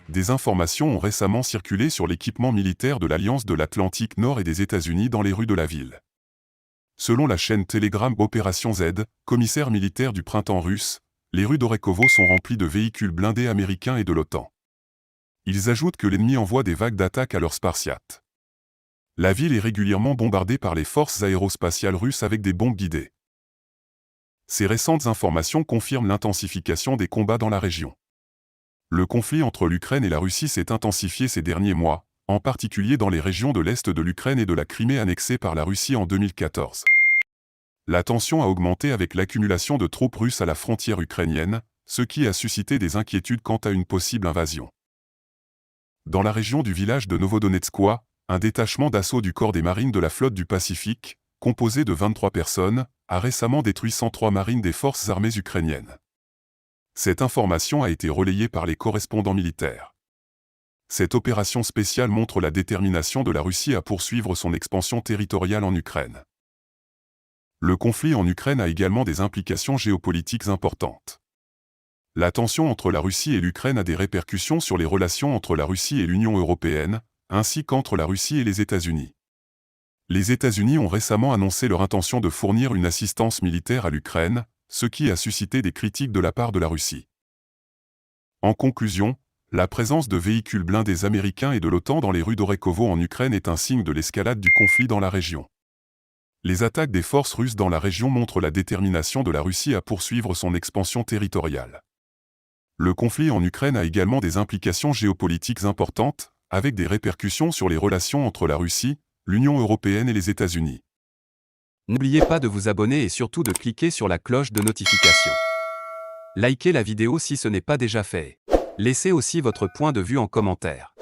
Des informations ont récemment circulé sur l'équipement militaire de l'Alliance de l'Atlantique Nord et des États-Unis dans les rues de la ville. Selon la chaîne Telegram Opération Z, commissaire militaire du printemps russe, les rues d'Orekhovo sont remplies de véhicules blindés américains et de l'OTAN. Ils ajoutent que l'ennemi envoie des vagues d'attaques à leurs Spartiates. La ville est régulièrement bombardée par les forces aérospatiales russes avec des bombes guidées. Ces récentes informations confirment l'intensification des combats dans la région. Le conflit entre l'Ukraine et la Russie s'est intensifié ces derniers mois, en particulier dans les régions de l'Est de l'Ukraine et de la Crimée annexée par la Russie en 2014. La tension a augmenté avec l'accumulation de troupes russes à la frontière ukrainienne, ce qui a suscité des inquiétudes quant à une possible invasion. Dans la région du village de Novodonetskoye, un détachement d'assaut du corps des marines de la flotte du Pacifique, composé de 23 personnes, a récemment détruit 103 marines des forces armées ukrainiennes. Cette information a été relayée par les correspondants militaires. Cette opération spéciale montre la détermination de la Russie à poursuivre son expansion territoriale en Ukraine. Le conflit en Ukraine a également des implications géopolitiques importantes. La tension entre la Russie et l'Ukraine a des répercussions sur les relations entre la Russie et l'Union européenne, ainsi qu'entre la Russie et les États-Unis. Les États-Unis ont récemment annoncé leur intention de fournir une assistance militaire à l'Ukraine, ce qui a suscité des critiques de la part de la Russie. En conclusion, la présence de véhicules blindés américains et de l'OTAN dans les rues d'Orekhovo en Ukraine est un signe de l'escalade du conflit dans la région. Les attaques des forces russes dans la région montrent la détermination de la Russie à poursuivre son expansion territoriale. Le conflit en Ukraine a également des implications géopolitiques importantes, avec des répercussions sur les relations entre la Russie, l'Union européenne et les États-Unis. N'oubliez pas de vous abonner et surtout de cliquer sur la cloche de notification. Likez la vidéo si ce n'est pas déjà fait. Laissez aussi votre point de vue en commentaire.